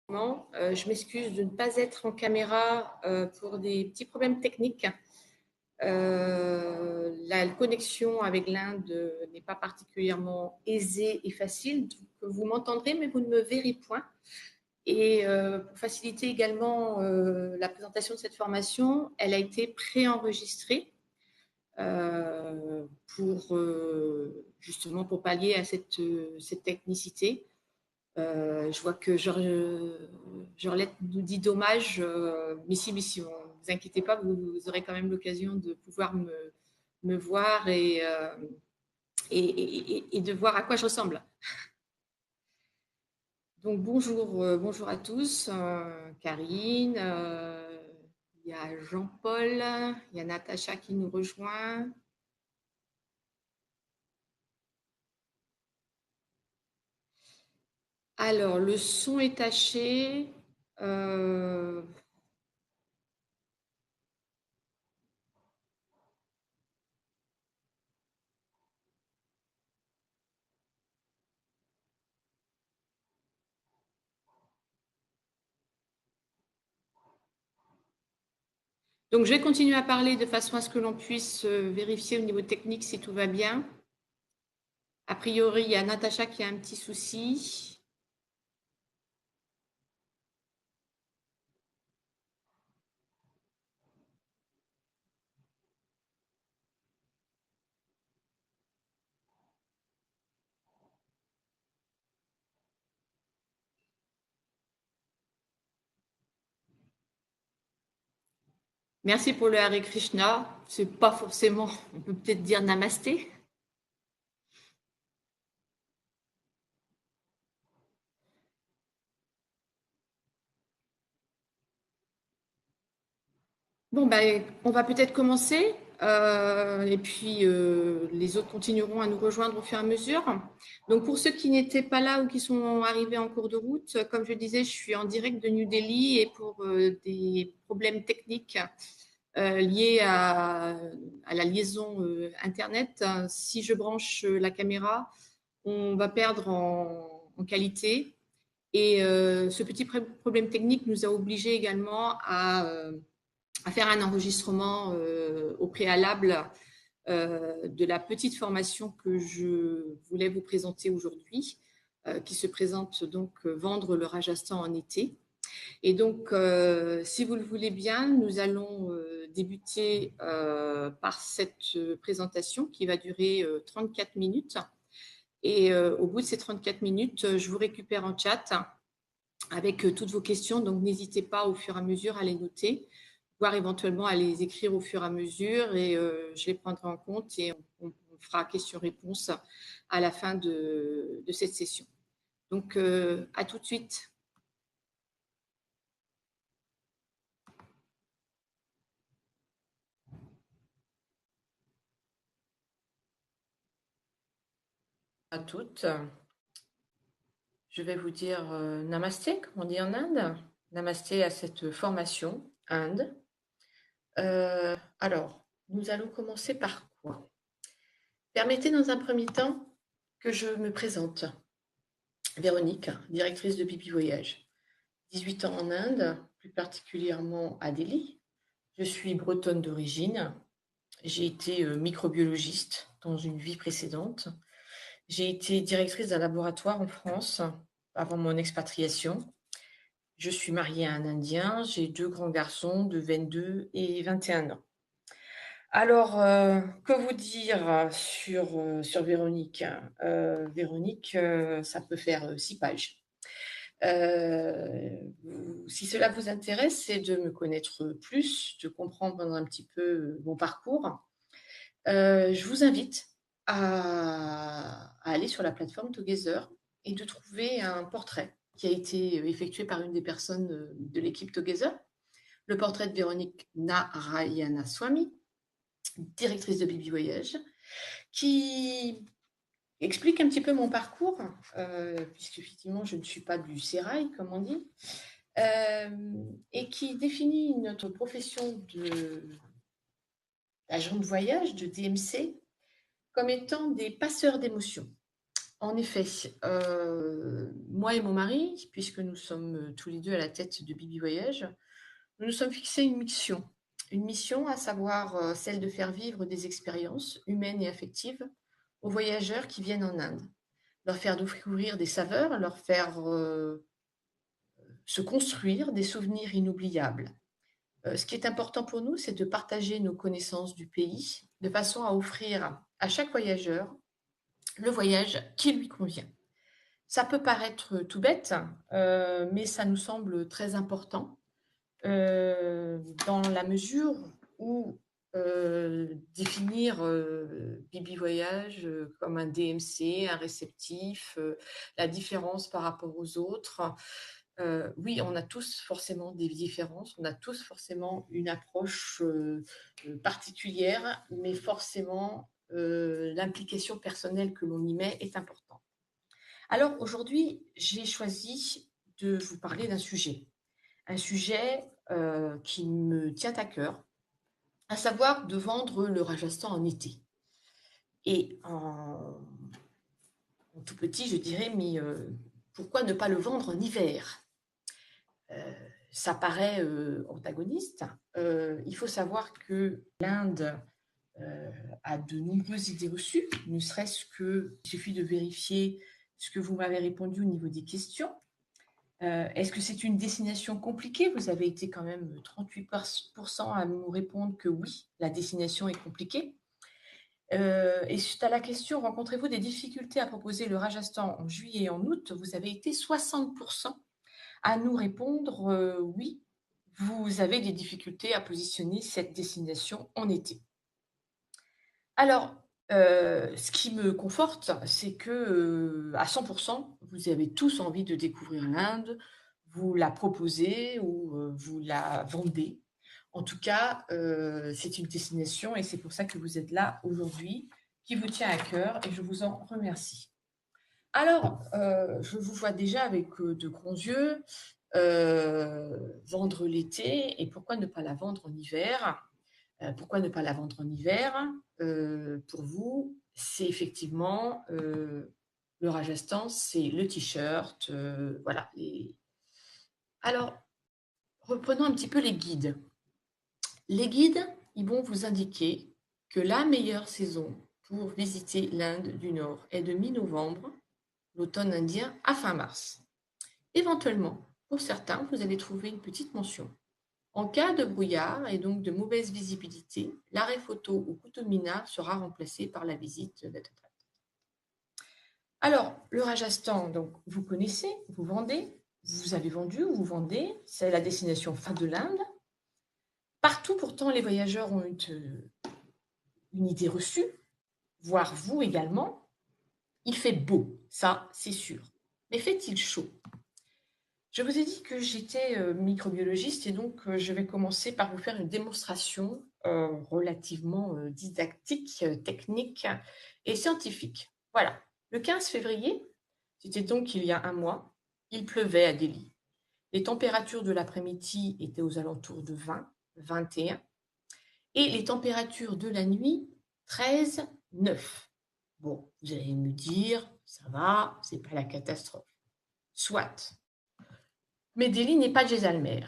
Je m'excuse de ne pas être en caméra pour des petits problèmes techniques. La connexion avec l'Inde n'est pas particulièrement aisée et facile. Donc vous m'entendrez, mais vous ne me verrez point. Et pour faciliter également la présentation de cette formation, elle a été préenregistrée justement pour pallier à cette technicité. Je vois que Jorlette nous dit dommage, mais si, ne vous inquiétez pas, vous aurez quand même l'occasion de pouvoir me voir et de voir à quoi je ressemble. Donc bonjour à tous, Karine, il y a Jean-Paul, il y a Natacha qui nous rejoint. Alors, le son est taché. Donc, je vais continuer à parler de façon à ce que l'on puisse vérifier au niveau technique si tout va bien. A priori, il y a Natacha qui a un petit souci. Merci pour le Hare Krishna. C'est pas forcément, on peut peut-être dire Namasté. Bon, ben, on va peut-être commencer. Et puis, les autres continueront à nous rejoindre au fur et à mesure. Donc, pour ceux qui n'étaient pas là ou qui sont arrivés en cours de route, comme je disais, je suis en direct de New Delhi et pour des problèmes techniques liés à la liaison Internet, si je branche la caméra, on va perdre en qualité. Et ce petit problème technique nous a obligés également à faire un enregistrement au préalable de la petite formation que je voulais vous présenter aujourd'hui, qui se présente donc vendre le Rajasthan en été. Et donc, si vous le voulez bien, nous allons débuter par cette présentation qui va durer 34 minutes. Et au bout de ces 34 minutes, je vous récupère en chat avec toutes vos questions. Donc, n'hésitez pas au fur et à mesure à les noter, voire éventuellement à les écrire au fur et à mesure. Et je les prendrai en compte et on fera questions-réponses à la fin de cette session. Donc, à tout de suite. À toutes. Je vais vous dire Namasté, comme on dit en Inde. Namasté à cette formation Inde. Alors, nous allons commencer par quoi? Permettez dans un premier temps que je me présente. Véronique, directrice de Bibi Voyage. 18 ans en Inde, plus particulièrement à Delhi. Je suis bretonne d'origine. J'ai été microbiologiste dans une vie précédente. J'ai été directrice d'un laboratoire en France avant mon expatriation. Je suis mariée à un Indien. J'ai 2 grands garçons de 22 et 21 ans. Alors, que vous dire sur Véronique? Véronique, ça peut faire 6 pages. Si cela vous intéresse, c'est de me connaître plus, de comprendre un petit peu mon parcours. Je vous invite à aller sur la plateforme Together et de trouver un portrait qui a été effectué par une des personnes de l'équipe Together, le portrait de Véronique Narayanaswamy, directrice de Bibi Voyage, qui explique un petit peu mon parcours, puisque effectivement je ne suis pas du sérail, comme on dit, et qui définit notre profession d'agent de voyage, de DMC, comme étant des passeurs d'émotions. En effet, moi et mon mari, puisque nous sommes tous les deux à la tête de Bibi Voyage, nous nous sommes fixés une mission. Une mission, à savoir celle de faire vivre des expériences humaines et affectives aux voyageurs qui viennent en Inde. Leur faire découvrir des saveurs, leur faire se construire des souvenirs inoubliables. Ce qui est important pour nous, c'est de partager nos connaissances du pays de façon à offrir à chaque voyageur le voyage qui lui convient. Ça peut paraître tout bête, mais ça nous semble très important dans la mesure où définir Bibi Voyage comme un DMC, un réceptif, la différence par rapport aux autres. Oui, on a tous forcément des différences, on a tous forcément une approche particulière, mais forcément l'implication personnelle que l'on y met est importante. Alors aujourd'hui, j'ai choisi de vous parler d'un sujet. Un sujet qui me tient à cœur, à savoir de vendre le Rajasthan en été. Et en tout petit, je dirais, mais pourquoi ne pas le vendre en hiver? Ça paraît antagoniste. Il faut savoir que l'Inde a de nombreuses idées reçues, ne serait-ce que, il suffit de vérifier ce que vous m'avez répondu au niveau des questions. Est-ce que c'est une destination compliquée? Vous avez été quand même 38% à nous répondre que oui, la destination est compliquée. Et suite à la question, rencontrez-vous des difficultés à proposer le Rajasthan en juillet et en août? Vous avez été 60% à nous répondre oui, vous avez des difficultés à positionner cette destination en été. Alors, ce qui me conforte, c'est que à 100%, vous avez tous envie de découvrir l'Inde, vous la proposez ou vous la vendez. En tout cas, c'est une destination et c'est pour ça que vous êtes là aujourd'hui, qui vous tient à cœur et je vous en remercie. Alors, je vous vois déjà avec de grands yeux vendre l'été et pourquoi ne pas la vendre en hiver? Pourquoi ne pas la vendre en hiver? Pour vous, c'est effectivement le Rajasthan, c'est le t-shirt, voilà. Alors, reprenons un petit peu les guides. Les guides, ils vont vous indiquer que la meilleure saison pour visiter l'Inde du Nord est de mi-novembre, l'automne indien, à fin mars. Éventuellement, pour certains, vous allez trouver une petite mention. En cas de brouillard et donc de mauvaise visibilité, l'arrêt photo ou Qutub Minar sera remplacé par la visite de. Alors, le Rajasthan, donc, vous connaissez, vous vendez, vous avez vendu, vous vendez, c'est la destination phare de l'Inde. Partout, pourtant, les voyageurs ont une idée reçue, voire vous également. Il fait beau, ça, c'est sûr. Mais fait-il chaud? Je vous ai dit que j'étais microbiologiste et donc je vais commencer par vous faire une démonstration relativement didactique, technique et scientifique. Voilà, le 15 février, c'était donc il y a un mois, il pleuvait à Delhi. Les températures de l'après-midi étaient aux alentours de 20, 21 et les températures de la nuit, 13, 9. Bon, vous allez me dire, ça va, c'est pas la catastrophe. Soit. Mais Delhi n'est pas Jaisalmer.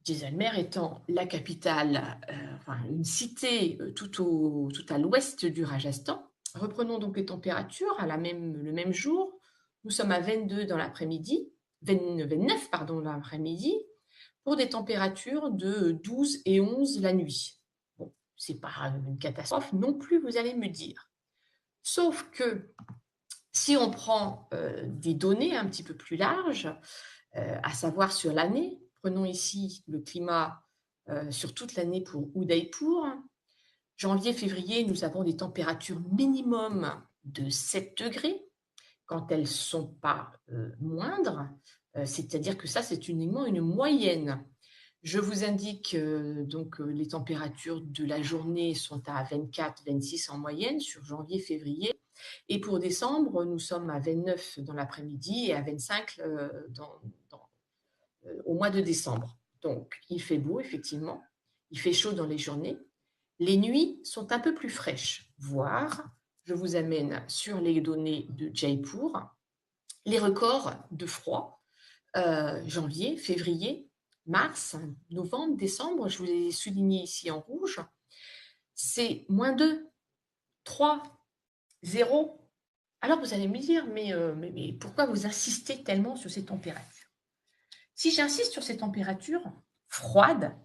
Jaisalmer étant la capitale, enfin une cité tout à l'ouest du Rajasthan. Reprenons donc les températures le même jour. Nous sommes à 22 dans l'après-midi, 29 pardon, dans l'après-midi, pour des températures de 12 et 11 la nuit. Bon, c'est pas une catastrophe non plus, vous allez me dire. Sauf que si on prend des données un petit peu plus larges, à savoir sur l'année. Prenons ici le climat sur toute l'année pour Udaipur. Janvier-février, nous avons des températures minimum de 7 degrés quand elles ne sont pas moindres. C'est-à-dire que ça, c'est uniquement une moyenne. Je vous indique donc les températures de la journée sont à 24-26 en moyenne sur janvier-février. Et pour décembre, nous sommes à 29 dans l'après-midi et à 25 au mois de décembre. Donc, il fait beau, effectivement. Il fait chaud dans les journées. Les nuits sont un peu plus fraîches, voire je vous amène sur les données de Jaipur, les records de froid, janvier, février, mars, novembre, décembre, je vous ai souligné ici en rouge, c'est -2, 3, 0. Alors vous allez me dire, mais pourquoi vous insistez tellement sur ces températures? Si j'insiste sur ces températures froides,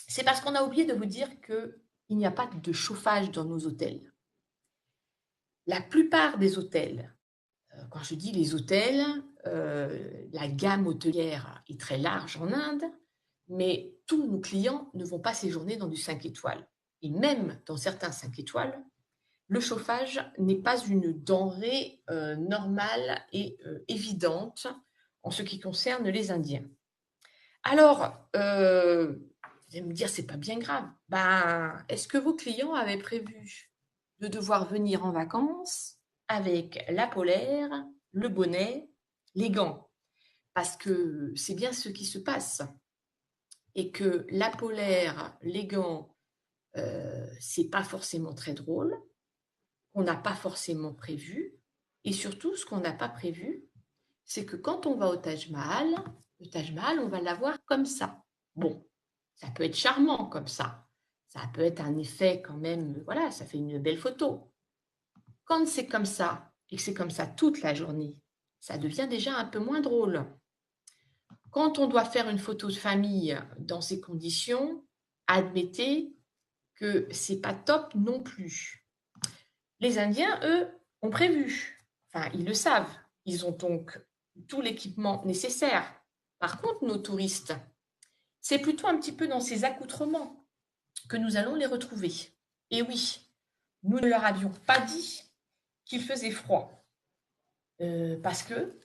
c'est parce qu'on a oublié de vous dire qu'il n'y a pas de chauffage dans nos hôtels. La plupart des hôtels, quand je dis les hôtels, la gamme hôtelière est très large en Inde, mais tous nos clients ne vont pas séjourner dans du 5 étoiles. Et même dans certains 5 étoiles, le chauffage n'est pas une denrée normale et évidente en ce qui concerne les Indiens. Alors, vous allez me dire, c'est pas bien grave. Ben, est-ce que vos clients avaient prévu de devoir venir en vacances avec la polaire, le bonnet, les gants? Parce que c'est bien ce qui se passe. Et que la polaire, les gants, c'est pas forcément très drôle, qu'on n'a pas forcément prévu. Et surtout, ce qu'on n'a pas prévu, c'est que quand on va au Taj Mahal, le Taj Mahal, on va l'avoir comme ça. Bon, ça peut être charmant comme ça. Ça peut être un effet quand même, voilà, ça fait une belle photo. Quand c'est comme ça, et que c'est comme ça toute la journée, ça devient déjà un peu moins drôle. Quand on doit faire une photo de famille dans ces conditions, admettez que c'est pas top non plus. Les Indiens, eux, ont prévu. Enfin, ils le savent. Ils ont donc tout l'équipement nécessaire. Par contre, nos touristes, c'est plutôt un petit peu dans ces accoutrements que nous allons les retrouver. Et oui, nous ne leur avions pas dit qu'il faisait froid. Parce que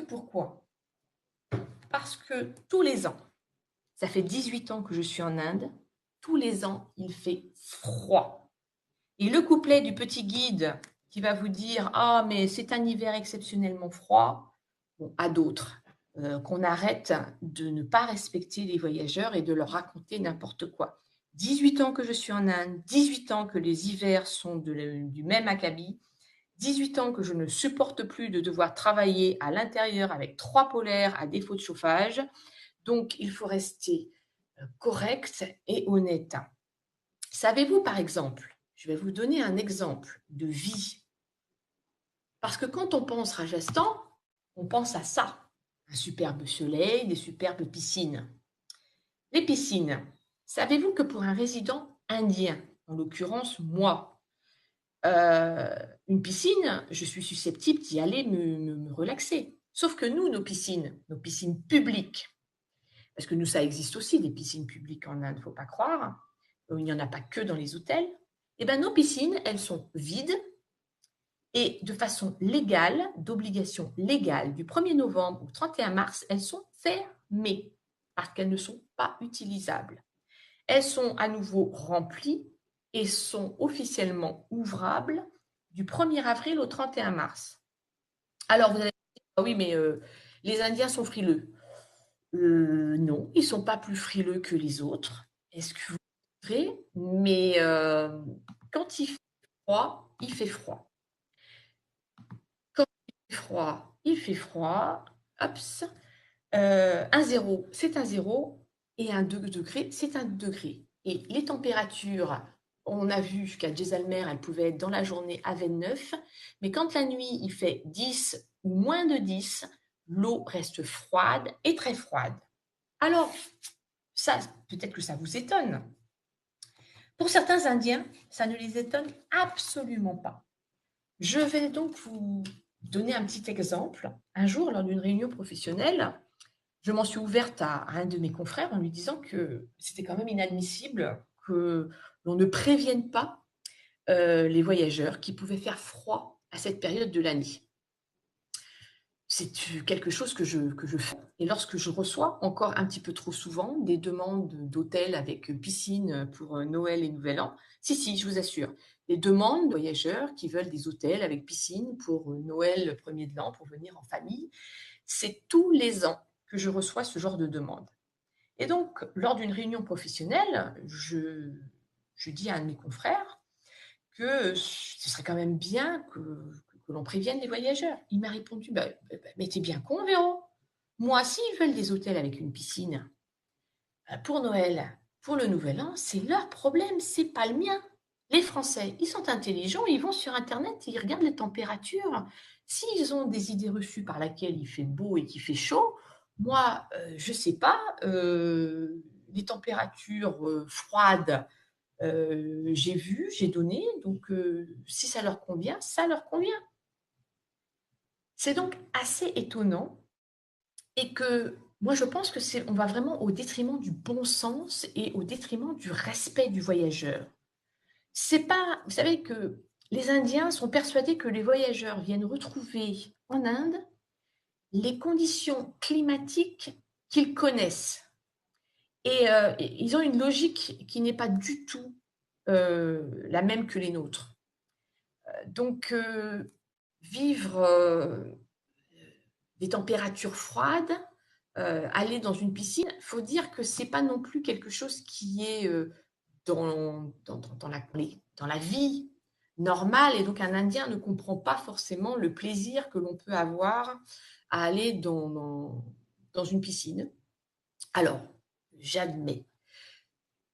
pourquoi? Parce que tous les ans, ça fait 18 ans que je suis en Inde, tous les ans, il fait froid. Et le couplet du petit guide qui va vous dire « Ah, mais c'est un hiver exceptionnellement froid », bon, à d'autres, qu'on arrête de ne pas respecter les voyageurs et de leur raconter n'importe quoi. 18 ans que je suis en Inde, 18 ans que les hivers sont du même acabit, 18 ans que je ne supporte plus de devoir travailler à l'intérieur avec 3 polaires à défaut de chauffage. Donc, il faut rester correct et honnête. Savez-vous, par exemple, je vais vous donner un exemple de vie. Parce que quand on pense Rajasthan, on pense à ça. Un superbe soleil, des superbes piscines. Les piscines, savez-vous que pour un résident indien, en l'occurrence moi, une piscine, je suis susceptible d'y aller me relaxer. Sauf que nous, nos piscines publiques, parce que nous, ça existe aussi, des piscines publiques en Inde, il ne faut pas croire, il n'y en a pas que dans les hôtels, eh bien, nos piscines, elles sont vides et de façon légale, d'obligation légale, du 1er novembre au 31 mars, elles sont fermées parce qu'elles ne sont pas utilisables. Elles sont à nouveau remplies et sont officiellement ouvrables du 1er avril au 31 mars. Alors, vous allez dire, ah oui, mais les Indiens sont frileux. Non, ils ne sont pas plus frileux que les autres. Est-ce que vous vrai? Mais quand il fait froid, il fait froid. Quand il fait froid, il fait froid. Hops. Un 0, c'est un 0. Et un 2 degrés, c'est un degré. Et les températures, on a vu qu'à Jaisalmer, elles pouvaient être dans la journée à 29. Mais quand la nuit, il fait 10 ou moins de 10, l'eau reste froide et très froide. Alors, ça, peut-être que ça vous étonne. Pour certains Indiens, ça ne les étonne absolument pas. Je vais donc vous donner un petit exemple. Un jour, lors d'une réunion professionnelle, je m'en suis ouverte à un de mes confrères en lui disant que c'était quand même inadmissible que l'on ne prévienne pas les voyageurs qui pouvaient faire froid à cette période de l'année. C'est quelque chose que je fais. Et lorsque je reçois encore un petit peu trop souvent des demandes d'hôtels avec piscine pour Noël et Nouvel An, si, je vous assure, des demandes de voyageurs qui veulent des hôtels avec piscine pour Noël, le 1er de l'an, pour venir en famille, c'est tous les ans que je reçois ce genre de demande. Et donc, lors d'une réunion professionnelle, je dis à un de mes confrères que ce serait quand même bien que l'on prévienne les voyageurs. Il m'a répondu, mais t'es bien con, Véro. Moi, s'ils veulent des hôtels avec une piscine, pour Noël, pour le Nouvel An, c'est leur problème, c'est pas le mien. Les Français, ils sont intelligents, ils vont sur Internet, ils regardent les températures. S'ils ont des idées reçues par laquelle il fait beau et qu'il fait chaud, moi, je sais pas, les températures froides, j'ai vu, j'ai donné, donc si ça leur convient, ça leur convient. C'est donc assez étonnant et que moi je pense que on va vraiment au détriment du bon sens et au détriment du respect du voyageur. C'est pas, vous savez que les Indiens sont persuadés que les voyageurs viennent retrouver en Inde les conditions climatiques qu'ils connaissent. Et ils ont une logique qui n'est pas du tout la même que les nôtres. Donc, vivre des températures froides, aller dans une piscine, il faut dire que ce n'est pas non plus quelque chose qui est dans la vie normale. Et donc, un Indien ne comprend pas forcément le plaisir que l'on peut avoir à aller dans une piscine. Alors, j'admets,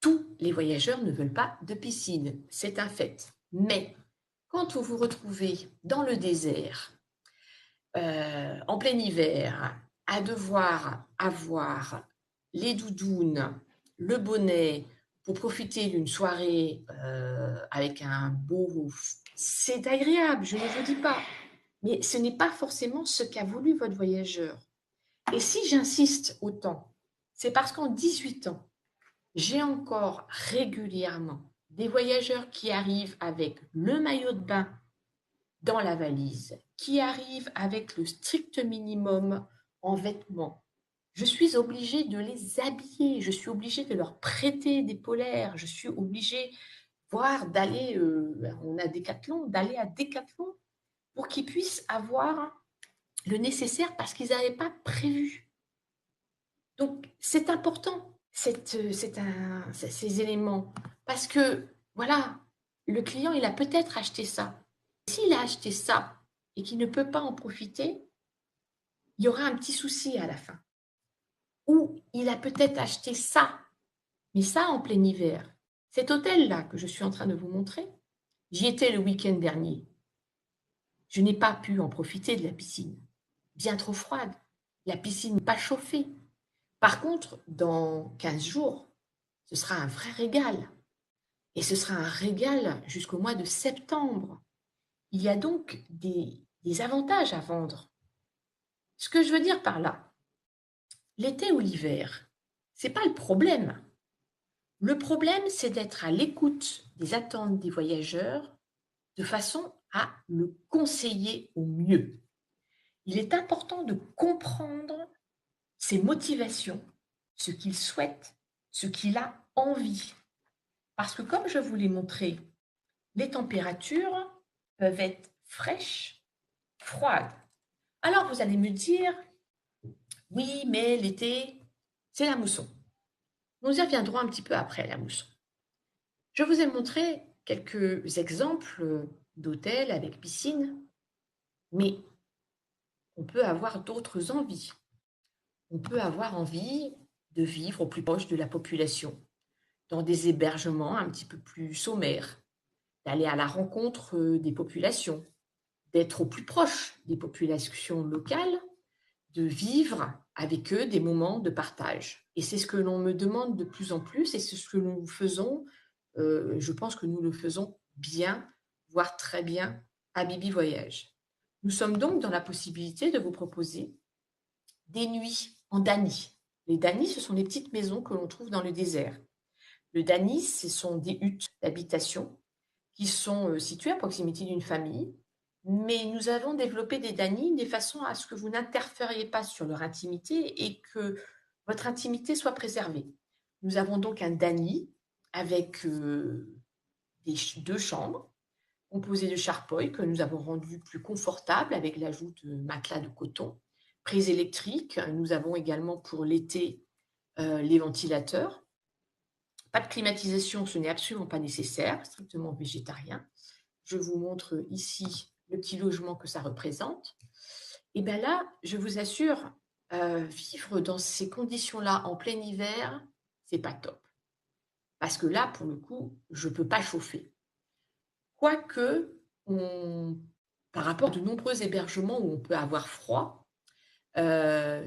tous les voyageurs ne veulent pas de piscine, c'est un fait. Mais quand vous vous retrouvez dans le désert, en plein hiver, à devoir avoir les doudounes, le bonnet pour profiter d'une soirée avec un beau... C'est agréable, je ne vous dis pas. Mais ce n'est pas forcément ce qu'a voulu votre voyageur. Et si j'insiste autant, c'est parce qu'en 18 ans, j'ai encore régulièrement des voyageurs qui arrivent avec le maillot de bain dans la valise, qui arrivent avec le strict minimum en vêtements. Je suis obligée de les habiller, je suis obligée de leur prêter des polaires, je suis obligée, voire d'aller, on a Decathlon, d'aller à Decathlon pour qu'ils puissent avoir le nécessaire parce qu'ils n'avaient pas prévu. Donc, c'est important, ces éléments, parce que, voilà, le client, il a peut-être acheté ça. S'il a acheté ça et qu'il ne peut pas en profiter, il y aura un petit souci à la fin. Ou il a peut-être acheté ça, mais ça en plein hiver. Cet hôtel-là que je suis en train de vous montrer, j'y étais le week-end dernier. Je n'ai pas pu en profiter de la piscine. Bien trop froide. La piscine pas chauffée. Par contre, dans 15 jours, ce sera un vrai régal. Et ce sera un régal jusqu'au mois de septembre. Il y a donc des avantages à vendre. Ce que je veux dire par là, l'été ou l'hiver, ce n'est pas le problème. Le problème, c'est d'être à l'écoute des attentes des voyageurs de façon à le conseiller au mieux. Il est important de comprendre ses motivations, ce qu'il souhaite, ce qu'il a envie. Parce que comme je vous l'ai montré, les températures peuvent être fraîches, froides. Alors vous allez me dire, oui, mais l'été, c'est la mousson. Nous y reviendrons un petit peu après la mousson. Je vous ai montré quelques exemples d'hôtels avec piscine, mais on peut avoir d'autres envies. On peut avoir envie de vivre au plus proche de la population, dans des hébergements un petit peu plus sommaires, d'aller à la rencontre des populations, d'être au plus proche des populations locales, de vivre avec eux des moments de partage. Et c'est ce que l'on me demande de plus en plus et c'est ce que nous faisons. Je pense que nous le faisons bien, voire très bien à Bibi Voyage. Nous sommes donc dans la possibilité de vous proposer des nuits en dani. Les danis, ce sont les petites maisons que l'on trouve dans le désert. Le dani, ce sont des huttes d'habitation qui sont situées à proximité d'une famille. Mais nous avons développé des danis de façon à ce que vous n'interfériez pas sur leur intimité et que votre intimité soit préservée. Nous avons donc un dani avec 2 chambres composées de charpoy que nous avons rendu plus confortable avec l'ajout de matelas de coton. Prise électrique, nous avons également pour l'été les ventilateurs Pas de climatisation, ce n'est absolument pas nécessaire, strictement végétarien. Je vous montre ici le petit logement que ça représente. Et bien là, je vous assure, vivre dans ces conditions-là en plein hiver, c'est pas top. Parce que là, pour le coup, je ne peux pas chauffer. Quoique, par rapport à de nombreux hébergements où on peut avoir froid,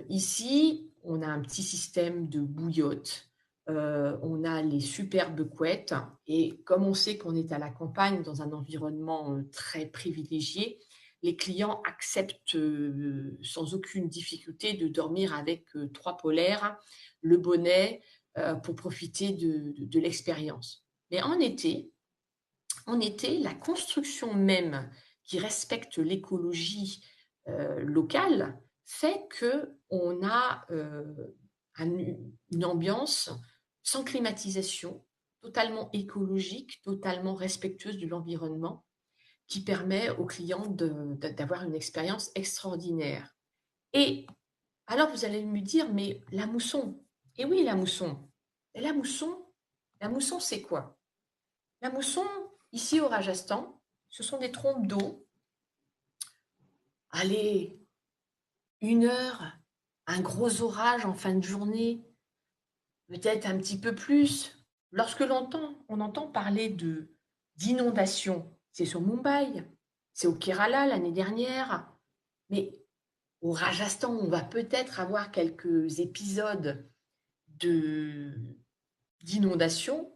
ici, on a un petit système de bouillotte. On a les superbes couettes. Et comme on sait qu'on est à la campagne, dans un environnement très privilégié, les clients acceptent sans aucune difficulté de dormir avec 3 polaires, le bonnet, pour profiter de l'expérience. Mais en été, la construction même qui respecte l'écologie locale fait qu'on a une ambiance sans climatisation, totalement écologique, totalement respectueuse de l'environnement, qui permet aux clients d'avoir une expérience extraordinaire. Et alors vous allez me dire, mais la mousson, et oui la mousson, et la mousson c'est quoi? La mousson, ici au Rajasthan, ce sont des trompes d'eau. Allez, 1 heure, un gros orage en fin de journée, peut-être un petit peu plus. Lorsque on entend parler d'inondations, c'est sur Mumbai, c'est au Kerala l'année dernière, mais au Rajasthan, on va peut-être avoir quelques épisodes d'inondations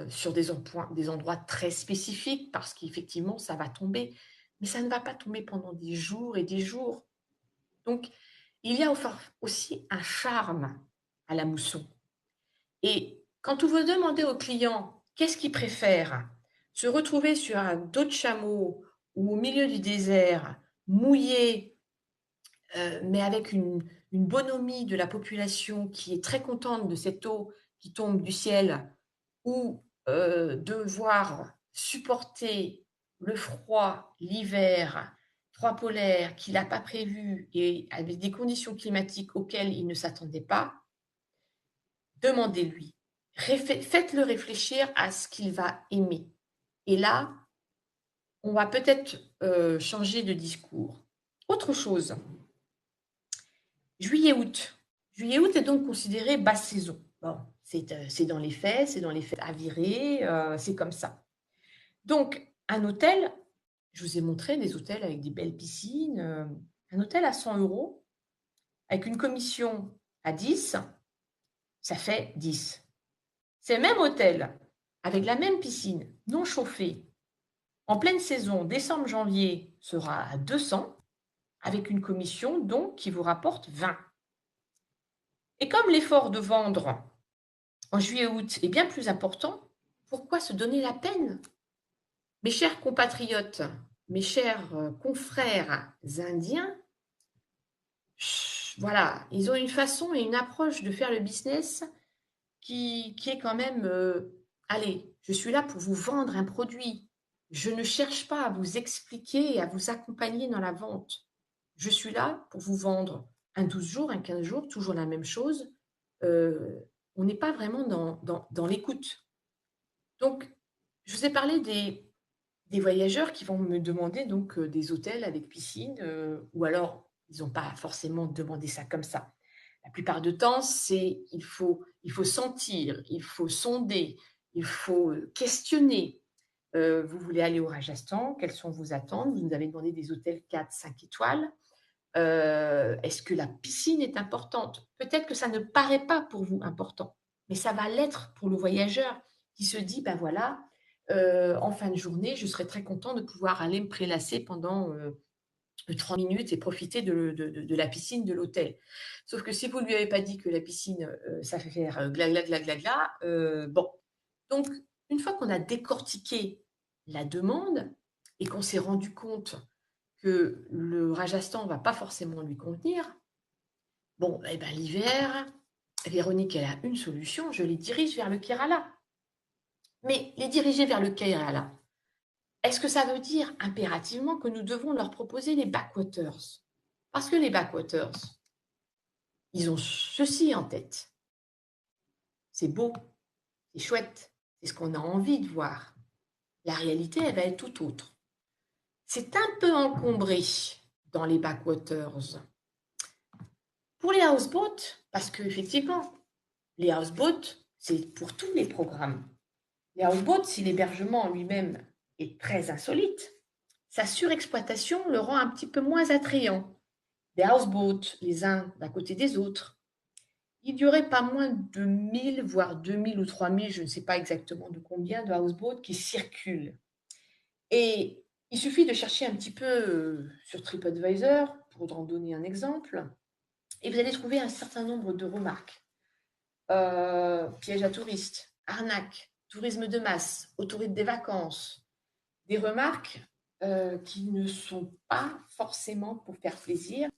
sur des endroits très spécifiques, parce qu'effectivement, ça va tomber, mais ça ne va pas tomber pendant des jours et des jours. Donc, il y a aussi un charme à la mousson. Et quand vous demandez au client qu'est-ce qu'il préfère, se retrouver sur un dos de chameau ou au milieu du désert, mouillé, mais avec une bonhomie de la population qui est très contente de cette eau qui tombe du ciel, ou devoir supporter le froid, l'hiver, 3 polaires qu'il n'a pas prévu et avec des conditions climatiques auxquelles il ne s'attendait pas, demandez-lui. Faites-le réfléchir à ce qu'il va aimer. Et là, on va peut-être changer de discours. Autre chose, juillet-août. Juillet-août est donc considéré basse saison. Bon, c'est dans les faits, avéré, c'est comme ça. Donc, un hôtel, je vous ai montré des hôtels avec des belles piscines, un hôtel à 100 €, avec une commission à 10, ça fait 10. Ces mêmes hôtels, avec la même piscine, non chauffée, en pleine saison, décembre-janvier, sera à 200, avec une commission donc qui vous rapporte 20. Et comme l'effort de vendre en juillet-août est bien plus important, pourquoi se donner la peine? Mes chers compatriotes, mes chers confrères indiens, voilà, ils ont une façon et une approche de faire le business qui est quand même, allez, je suis là pour vous vendre un produit. Je ne cherche pas à vous expliquer et à vous accompagner dans la vente. Je suis là pour vous vendre un 12 jours, un 15 jours, toujours la même chose. On n'est pas vraiment dans l'écoute. Donc, je vous ai parlé des voyageurs qui vont me demander donc des hôtels avec piscine, ou alors ils n'ont pas forcément demandé ça comme ça. La plupart du temps, il faut sentir, il faut sonder, il faut questionner. Vous voulez aller au Rajasthan, quelles sont vos attentes? Vous nous avez demandé des hôtels 4, 5 étoiles. Est-ce que la piscine est importante? Peut-être que ça ne paraît pas pour vous important, mais ça va l'être pour le voyageur qui se dit, ben voilà, en fin de journée, je serais très content de pouvoir aller me prélasser pendant 30 minutes et profiter de la piscine de l'hôtel. Sauf que si vous ne lui avez pas dit que la piscine, ça fait faire gla gla gla gla gla, bon. Donc, une fois qu'on a décortiqué la demande et qu'on s'est rendu compte que le Rajasthan ne va pas forcément lui convenir, bon, eh ben, l'hiver, Véronique, elle a une solution, je les dirige vers le Kerala. Mais les diriger vers le Kerala, est-ce que ça veut dire impérativement que nous devons leur proposer les backwaters? Parce que les backwaters, ils ont ceci en tête. C'est beau, c'est chouette, c'est ce qu'on a envie de voir. La réalité, elle va être tout autre. C'est un peu encombré dans les backwaters. Pour les houseboats, parce qu'effectivement, les houseboats, c'est pour tous les programmes. Les houseboats, si l'hébergement en lui-même est très insolite, sa surexploitation le rend un petit peu moins attrayant. Des houseboats, les uns d'à côté des autres, il n'y aurait pas moins de 1000, voire 2000 ou 3000, je ne sais pas exactement de combien de houseboats qui circulent. Et il suffit de chercher un petit peu sur TripAdvisor, pour en donner un exemple, et vous allez trouver un certain nombre de remarques. Piège à touristes, arnaque, tourisme de masse, autoroute des vacances, des remarques qui ne sont pas forcément pour faire plaisir.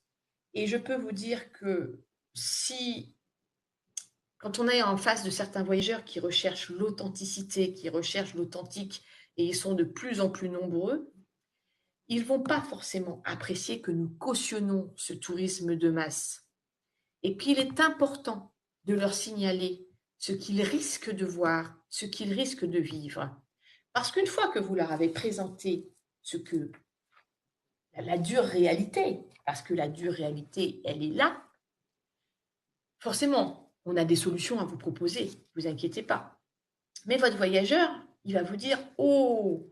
Et je peux vous dire que quand on est en face de certains voyageurs qui recherchent l'authenticité, qui recherchent l'authentique, et ils sont de plus en plus nombreux, ils ne vont pas forcément apprécier que nous cautionnons ce tourisme de masse. Et puis, il est important de leur signaler ce qu'ils risquent de voir, ce qu'ils risquent de vivre. Parce qu'une fois que vous leur avez présenté ce que la dure réalité, parce que la dure réalité, elle est là, forcément, on a des solutions à vous proposer, ne vous inquiétez pas. Mais votre voyageur, il va vous dire « Oh,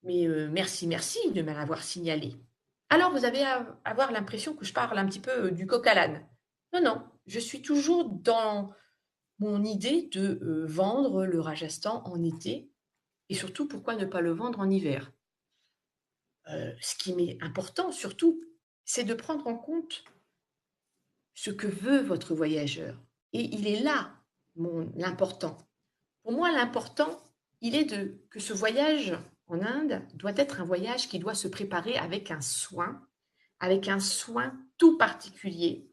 mais merci, merci de me l'avoir signalé ». Alors, vous allez avoir l'impression que je parle un petit peu du coq à l'âne. Non, non, je suis toujours dans mon idée de vendre le Rajasthan en été et surtout, pourquoi ne pas le vendre en hiver. Ce qui m'est important surtout, c'est de prendre en compte ce que veut votre voyageur. Et il est là l'important. Pour moi, l'important, il est que ce voyage en Inde doit être un voyage qui doit se préparer avec un soin tout particulier,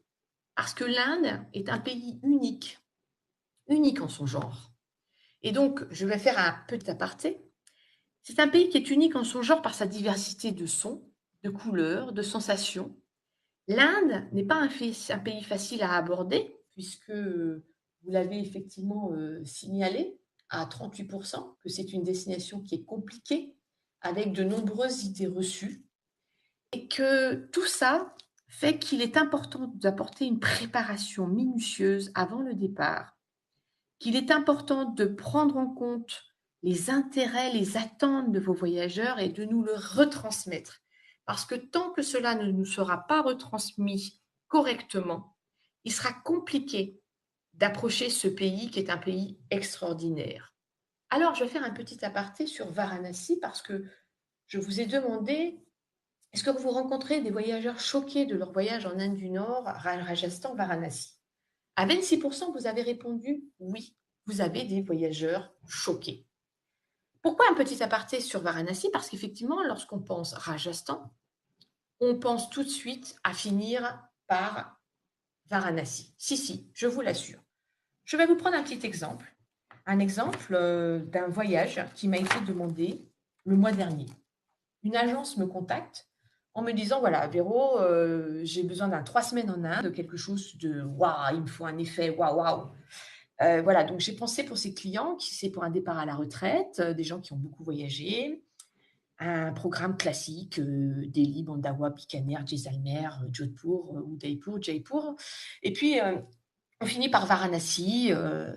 parce que l'Inde est un pays unique, unique en son genre. Et donc, je vais faire un petit aparté. C'est un pays qui est unique en son genre par sa diversité de sons, de couleurs, de sensations. L'Inde n'est pas un pays facile à aborder, puisque vous l'avez effectivement signalé à 38%, que c'est une destination qui est compliquée, avec de nombreuses idées reçues, et que tout ça fait qu'il est important d'apporter une préparation minutieuse avant le départ, qu'il est important de prendre en compte les intérêts, les attentes de vos voyageurs et de nous le retransmettre. Parce que tant que cela ne nous sera pas retransmis correctement, il sera compliqué d'approcher ce pays qui est un pays extraordinaire. Alors, je vais faire un petit aparté sur Varanasi parce que je vous ai demandé, est-ce que vous rencontrez des voyageurs choqués de leur voyage en Inde du Nord, Rajasthan, Varanasi? À 26%, vous avez répondu oui, vous avez des voyageurs choqués. Pourquoi un petit aparté sur Varanasi? Parce qu'effectivement, lorsqu'on pense Rajasthan, on pense tout de suite à finir par Varanasi. Si, je vous l'assure. Je vais vous prendre un petit exemple. Un exemple d'un voyage qui m'a été demandé le mois dernier. Une agence me contacte en me disant, voilà, Véro, j'ai besoin d'un 3 semaines en Inde, quelque chose de waouh, il me faut un effet waouh. Voilà, donc j'ai pensé pour ces clients qui c'est pour un départ à la retraite, des gens qui ont beaucoup voyagé, un programme classique, Delhi, Bandawa, Bikaner, Jaisalmer, Jodhpur, Udaipur, Jaipur. Et puis, on finit par Varanasi,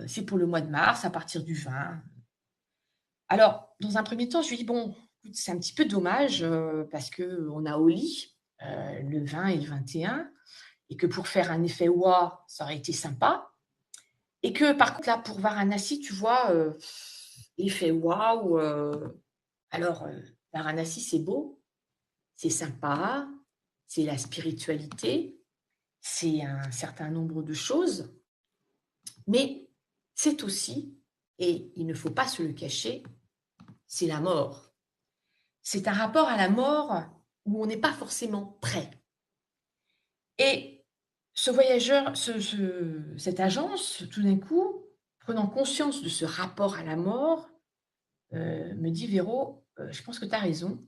c'est pour le mois de mars, à partir du 20. Alors, dans un premier temps, je lui dis, bon, écoute, c'est un petit peu dommage parce qu'on a Holi, le 20 et le 21, et que pour faire un effet waouh, ça aurait été sympa. Et que par contre, là, pour Varanasi, tu vois, l'effet waouh. Alors, Varanasi, c'est beau, c'est sympa, c'est la spiritualité, c'est un certain nombre de choses, mais c'est aussi, et il ne faut pas se le cacher, c'est la mort. C'est un rapport à la mort où on n'est pas forcément prêt. Et ce voyageur, cette agence, tout d'un coup, prenant conscience de ce rapport à la mort, me dit, Véro, je pense que tu as raison.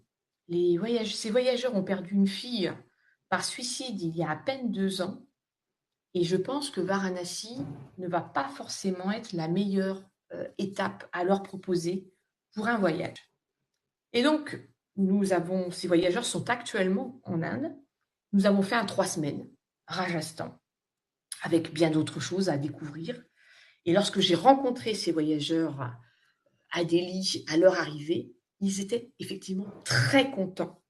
Ces voyageurs ont perdu une fille par suicide il y a à peine 2 ans. Et je pense que Varanasi ne va pas forcément être la meilleure étape à leur proposer pour un voyage. Et donc, ces voyageurs sont actuellement en Inde. Nous avons fait un 3 semaines, Rajasthan, avec bien d'autres choses à découvrir. Et lorsque j'ai rencontré ces voyageurs à Delhi à leur arrivée, ils étaient effectivement très contents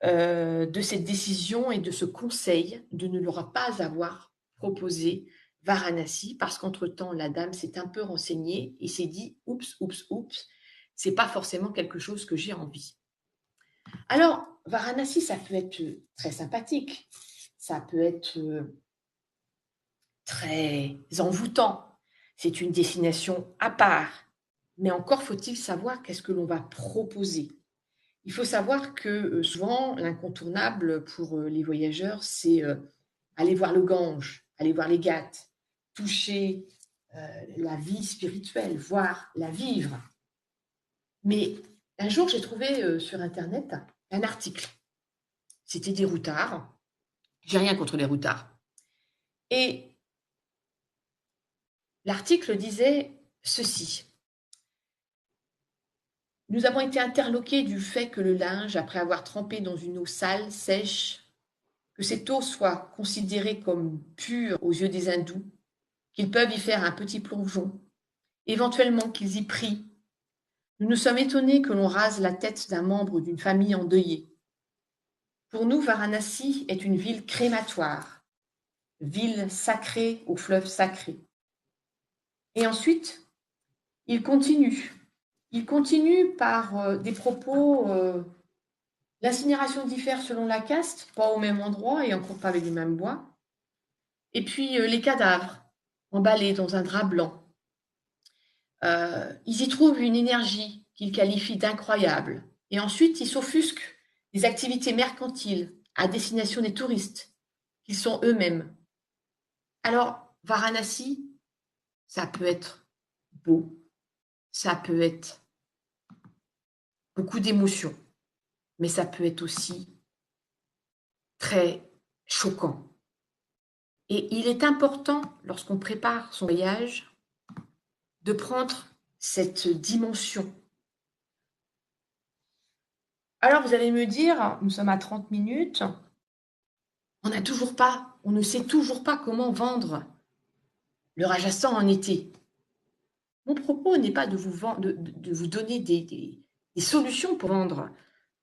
de cette décision et de ce conseil de ne leur pas avoir proposé Varanasi, parce qu'entre-temps, la dame s'est un peu renseignée et s'est dit « oups, oups, oups, c'est pas forcément quelque chose que j'ai envie ». Alors, Varanasi, ça peut être très sympathique, ça peut être très envoûtant, c'est une destination à part, mais encore faut-il savoir qu'est-ce que l'on va proposer. Il faut savoir que souvent, l'incontournable pour les voyageurs, c'est aller voir le Gange, aller voir les Ghats, toucher la vie spirituelle, voir la vivre. Mais un jour, j'ai trouvé sur Internet un article. C'était des routards. J'ai rien contre les routards. Et l'article disait ceci. Nous avons été interloqués du fait que le linge, après avoir trempé dans une eau sale, sèche, que cette eau soit considérée comme pure aux yeux des hindous, qu'ils peuvent y faire un petit plongeon, éventuellement qu'ils y prient. Nous nous sommes étonnés que l'on rase la tête d'un membre d'une famille endeuillée. Pour nous, Varanasi est une ville crématoire, ville sacrée au fleuve sacré. Et ensuite, il continue. Il continue par des propos. L'incinération diffère selon la caste, pas au même endroit et encore pas avec du même bois. Et puis les cadavres, emballés dans un drap blanc. Ils y trouvent une énergie qu'ils qualifient d'incroyable. Et ensuite, ils s'offusquent des activités mercantiles à destination des touristes, qu'ils sont eux-mêmes. Alors, Varanasi, ça peut être beau, ça peut être beaucoup d'émotions, mais ça peut être aussi très choquant. Et il est important, lorsqu'on prépare son voyage, de prendre cette dimension. Alors, vous allez me dire, nous sommes à 30 minutes, on ne sait toujours pas comment vendre le Rajasthan en été. Mon propos n'est pas de vous donner des solutions pour vendre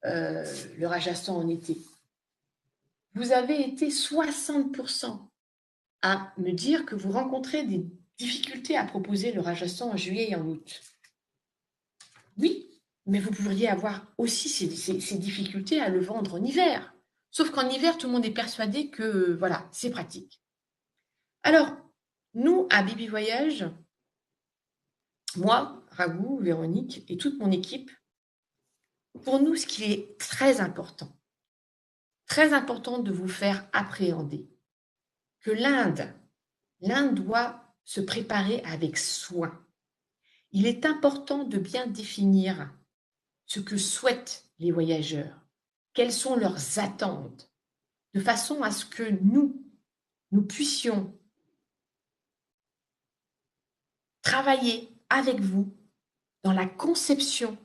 le Rajasthan en été. Vous avez été 60% à me dire que vous rencontrez des difficultés à proposer le Rajasthan en juillet et en août. Oui, mais vous pourriez avoir aussi ces difficultés à le vendre en hiver. Sauf qu'en hiver, tout le monde est persuadé que voilà, c'est pratique. Alors, nous, à Bibi Voyage, moi, Raghu, Véronique et toute mon équipe, pour nous, ce qui est très important de vous faire appréhender que l'Inde doit se préparer avec soin. Il est important de bien définir ce que souhaitent les voyageurs, quelles sont leurs attentes, de façon à ce que nous puissions travailler avec vous dans la conception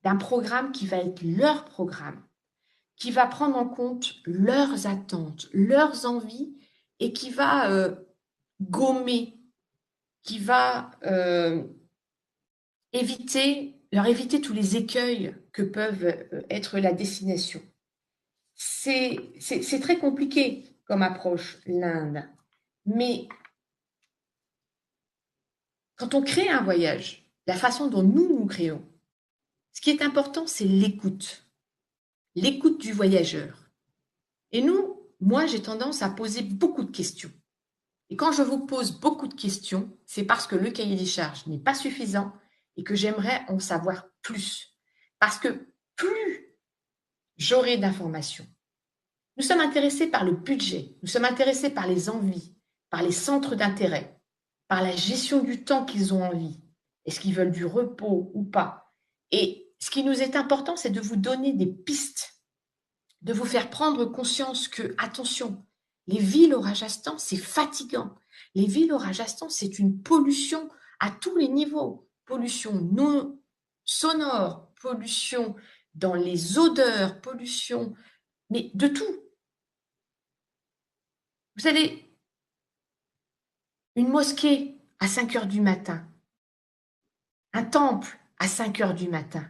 d'un programme qui va être leur programme, qui va prendre en compte leurs attentes, leurs envies et qui va gommer, qui va leur éviter tous les écueils que peuvent être la destination. C'est très compliqué comme approche, l'Inde. Mais quand on crée un voyage, la façon dont nous créons, ce qui est important, c'est l'écoute du voyageur. Et moi, j'ai tendance à poser beaucoup de questions. Et quand je vous pose beaucoup de questions, c'est parce que le cahier des charges n'est pas suffisant et que j'aimerais en savoir plus. Parce que plus j'aurai d'informations, nous sommes intéressés par le budget, nous sommes intéressés par les envies, par les centres d'intérêt, par la gestion du temps qu'ils ont envie. Est-ce qu'ils veulent du repos ou pas? Et ce qui nous est important, c'est de vous donner des pistes, de vous faire prendre conscience que, attention, les villes au Rajasthan, c'est fatigant. Les villes au Rajasthan, c'est une pollution à tous les niveaux. pollution non sonore, pollution dans les odeurs, pollution, mais de tout. Vous savez, une mosquée à 5 heures du matin, un temple à 5 heures du matin.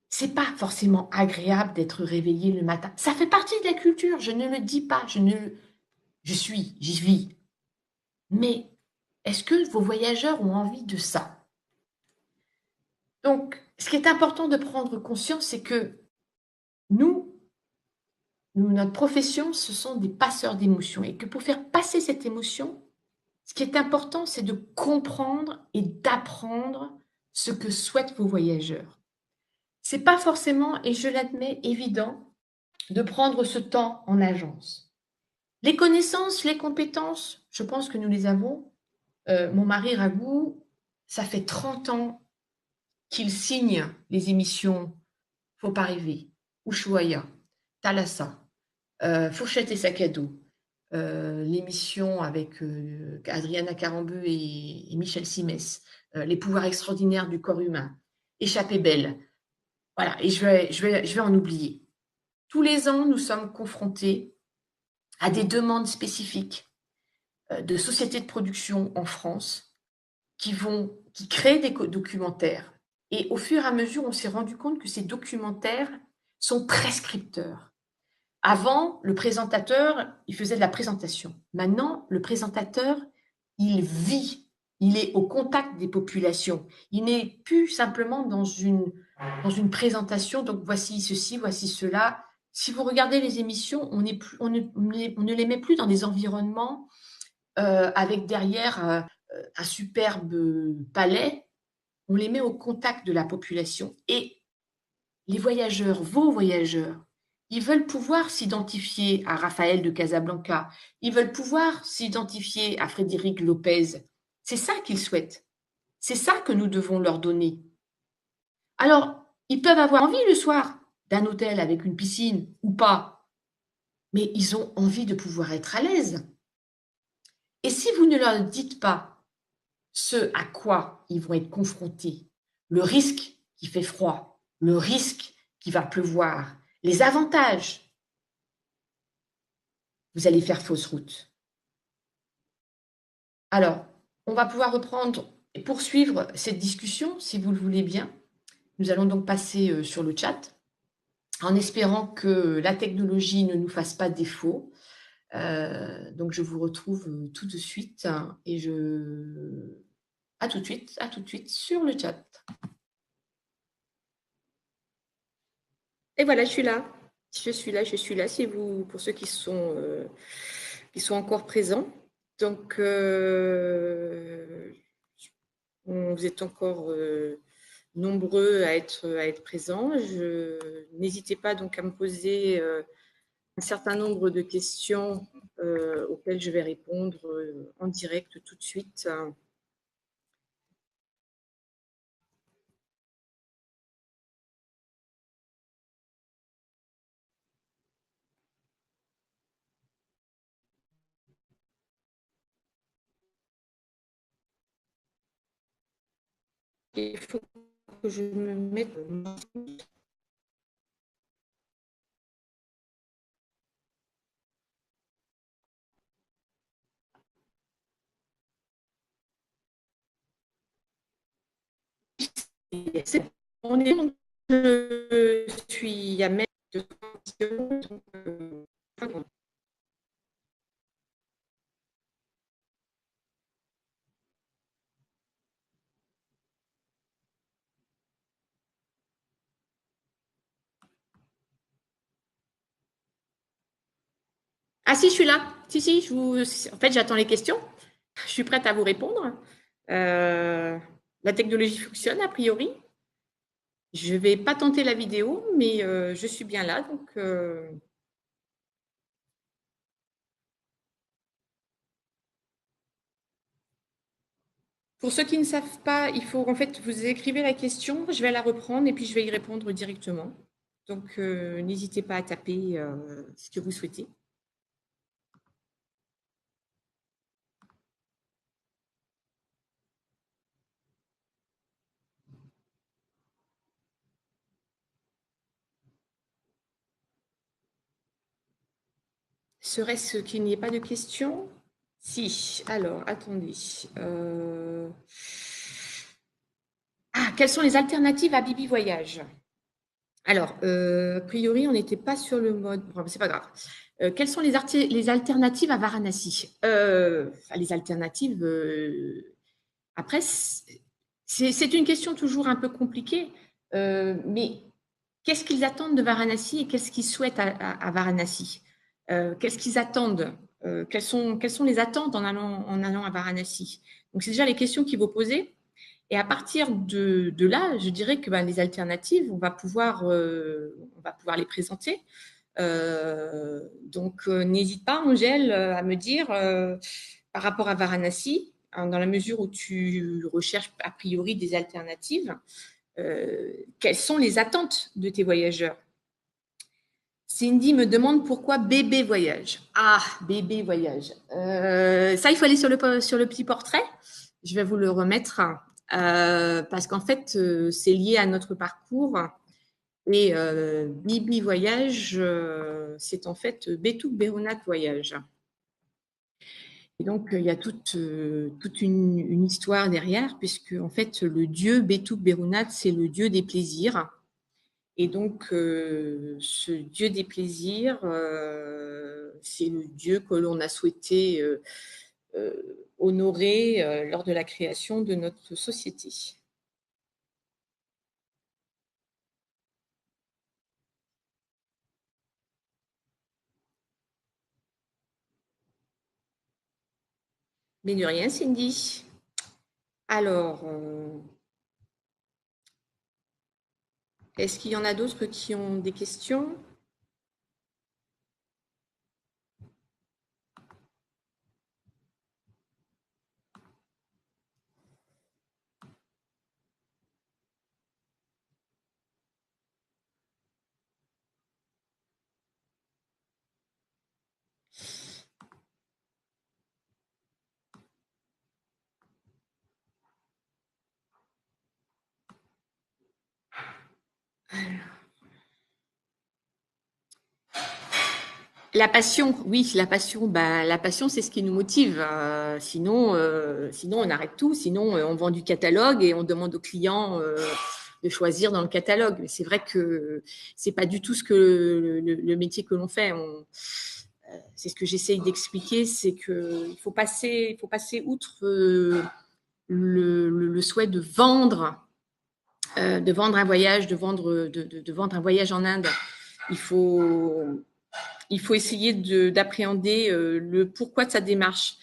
C'est pas forcément agréable d'être réveillé le matin. Ça fait partie de la culture, je ne le dis pas, j'y vis. Mais est-ce que vos voyageurs ont envie de ça? Donc, ce qui est important de prendre conscience, c'est que nous, notre profession, ce sont des passeurs d'émotions et que pour faire passer cette émotion, ce qui est important, c'est de comprendre et d'apprendre ce que souhaitent vos voyageurs. C'est pas forcément, et je l'admets, évident de prendre ce temps en agence. Les connaissances, les compétences, je pense que nous les avons. Mon mari Ragou, ça fait 30 ans qu'il signe les émissions Faut pas rêver, Ushuaïa, Thalassa, Fourchette et sac à dos, l'émission avec Adriana Carambeu et Michel Simès, Les pouvoirs extraordinaires du corps humain, Échappée belle. Voilà, et je vais en oublier. Tous les ans, nous sommes confrontés à des demandes spécifiques de sociétés de production en France qui créent des documentaires. Et au fur et à mesure, on s'est rendu compte que ces documentaires sont prescripteurs. Avant, le présentateur, il faisait de la présentation. Maintenant, le présentateur, il vit, il est au contact des populations. Il n'est plus simplement dans une présentation, donc voici ceci, voici cela. Si vous regardez les émissions, on ne les met plus dans des environnements avec derrière un superbe palais. On les met au contact de la population. Et les voyageurs, vos voyageurs, ils veulent pouvoir s'identifier à Raphaël de Casablanca. Ils veulent pouvoir s'identifier à Frédéric Lopez. C'est ça qu'ils souhaitent. C'est ça que nous devons leur donner. Alors, ils peuvent avoir envie le soir d'un hôtel avec une piscine ou pas, mais ils ont envie de pouvoir être à l'aise. Et si vous ne leur dites pas ce à quoi ils vont être confrontés, le risque qu'il fait froid, le risque qu'il va pleuvoir, les avantages, vous allez faire fausse route. Alors, on va pouvoir reprendre et poursuivre cette discussion, si vous le voulez bien. Nous allons donc passer sur le chat, en espérant que la technologie ne nous fasse pas défaut. Donc, je vous retrouve tout de suite et à tout de suite sur le chat. Et voilà, je suis là. Je suis là, c'est vous, pour ceux qui sont encore présents. Donc, vous êtes encore nombreux à être présents. N'hésitez pas donc à me poser un certain nombre de questions auxquelles je vais répondre en direct tout de suite. Il faut que je me mette. On est, je suis à mettre de questions. Ah si, je suis là. Si, en fait, j'attends les questions. Je suis prête à vous répondre. La technologie fonctionne a priori. Je ne vais pas tenter la vidéo, mais je suis bien là. Donc, pour ceux qui ne savent pas, il faut en fait, vous écrivez la question, je vais la reprendre et puis je vais y répondre directement. Donc, n'hésitez pas à taper ce que vous souhaitez. Serait-ce qu'il n'y ait pas de questions? Si. Alors, attendez. Quelles sont les alternatives à Bibi Voyage? Alors, a priori, on n'était pas sur le mode. Bon, c'est pas grave. Quelles sont les alternatives à Varanasi? Les alternatives. Après, c'est une question toujours un peu compliquée, mais qu'est-ce qu'ils attendent de Varanasi et qu'est-ce qu'ils souhaitent à Varanasi? Qu'est-ce qu'ils attendent? Quelles sont les attentes en allant à Varanasi? Donc, c'est déjà les questions qu'il faut poser. Et à partir de là, je dirais que les alternatives, on va pouvoir les présenter. Donc, n'hésite pas, Angèle, à me dire par rapport à Varanasi, hein, dans la mesure où tu recherches a priori des alternatives, quelles sont les attentes de tes voyageurs? Cindy me demande pourquoi bébé voyage. Bébé voyage. Ça, il faut aller sur le petit portrait. Je vais vous le remettre parce qu'en fait, c'est lié à notre parcours. Et Bibi Voyage, c'est en fait Betuk Berunat Voyage. Et donc, il y a toute une histoire derrière, puisque en fait, le dieu Betuk Berunat, c'est le dieu des plaisirs. Et donc, ce dieu des plaisirs, c'est le dieu que l'on a souhaité honorer lors de la création de notre société. Mais de rien, Cindy. Alors, est-ce qu'il y en a d'autres qui ont des questions? La passion, oui, la passion, c'est ce qui nous motive. Sinon, on arrête tout. Sinon, on vend du catalogue et on demande aux clients de choisir dans le catalogue. Mais c'est vrai que c'est pas du tout ce que le métier que l'on fait. C'est ce que j'essaye d'expliquer, c'est que il faut passer outre le souhait de vendre un voyage, de vendre un voyage en Inde. Il faut essayer d'appréhender le pourquoi de sa démarche.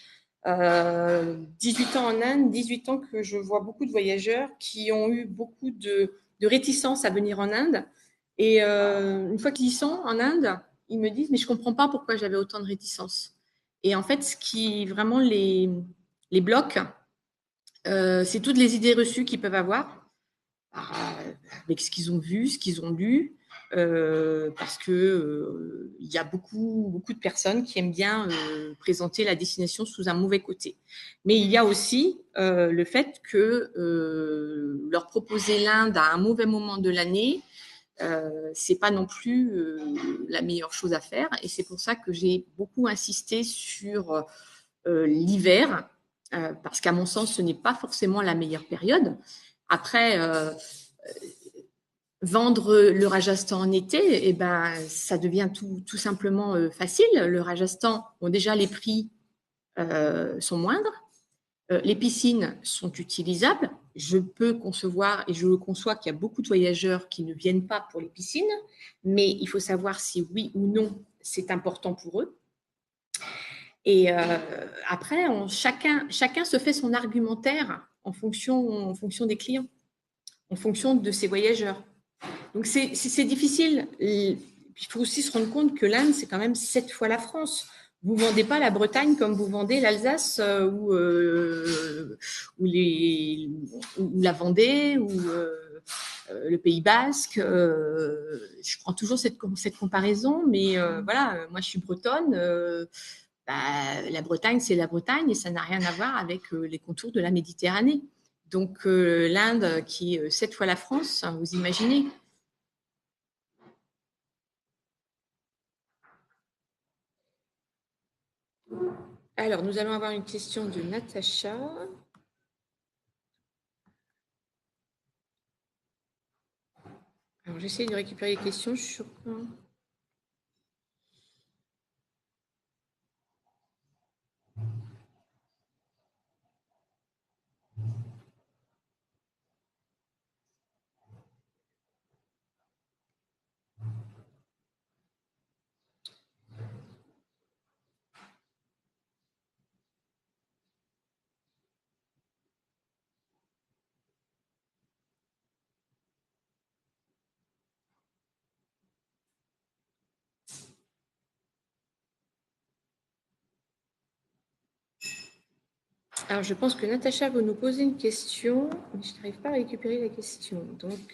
18 ans en Inde, 18 ans que je vois beaucoup de voyageurs qui ont eu beaucoup de réticence à venir en Inde. Et une fois qu'ils y sont en Inde, ils me disent, mais je ne comprends pas pourquoi j'avais autant de réticence. Et en fait, ce qui vraiment les bloque, c'est toutes les idées reçues qu'ils peuvent avoir avec ce qu'ils ont vu, ce qu'ils ont lu, parce que il y a beaucoup de personnes qui aiment bien présenter la destination sous un mauvais côté. Mais il y a aussi le fait que leur proposer l'Inde à un mauvais moment de l'année, c'est pas non plus la meilleure chose à faire. Et c'est pour ça que j'ai beaucoup insisté sur l'hiver, parce qu'à mon sens, ce n'est pas forcément la meilleure période. Après, vendre le Rajasthan en été, eh ben, ça devient tout simplement facile. Le Rajasthan, bon, déjà, les prix sont moindres. Les piscines sont utilisables. Je peux concevoir et je le conçois qu'il y a beaucoup de voyageurs qui ne viennent pas pour les piscines, mais il faut savoir si oui ou non c'est important pour eux. Et après, chacun se fait son argumentaire en fonction des clients, en fonction de ses voyageurs. Donc, c'est difficile. Il faut aussi se rendre compte que l'Inde, c'est quand même 7 fois la France. Vous ne vendez pas la Bretagne comme vous vendez l'Alsace ou la Vendée ou le Pays Basque. Je prends toujours cette comparaison, mais voilà, moi je suis bretonne. La Bretagne, c'est la Bretagne et ça n'a rien à voir avec les contours de la Méditerranée. Donc l'Inde, qui est 7 fois la France, hein, vous imaginez. Alors, nous allons avoir une question de Natacha. Alors, j'essaie de récupérer les questions. Je suis sur... Alors, je pense que Natacha va nous poser une question, mais je n'arrive pas à récupérer la question. Donc...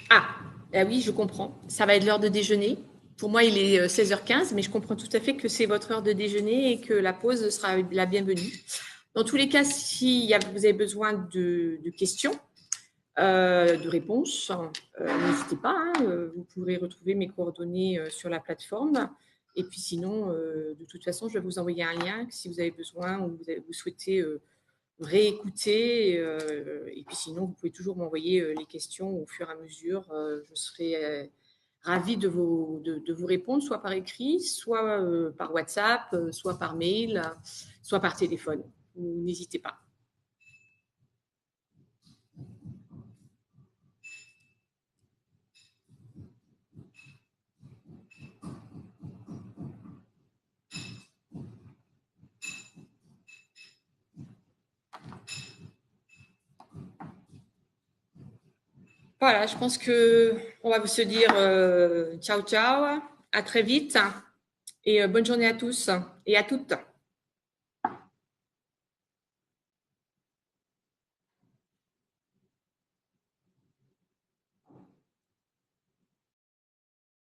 Ah oui, je comprends. Ça va être l'heure de déjeuner. Pour moi, il est 16h15, mais je comprends tout à fait que c'est votre heure de déjeuner et que la pause sera la bienvenue. Dans tous les cas, si vous avez besoin de questions, de réponses, n'hésitez pas. Vous pourrez retrouver mes coordonnées sur la plateforme. Et puis sinon, de toute façon, je vais vous envoyer un lien si vous avez besoin ou vous souhaitez réécouter. Et puis sinon, vous pouvez toujours m'envoyer les questions au fur et à mesure. Je serai ravie de vous répondre, soit par écrit, soit par WhatsApp, soit par mail, soit par téléphone. N'hésitez pas. Voilà, je pense qu'on va se dire ciao, ciao, à très vite et bonne journée à tous et à toutes.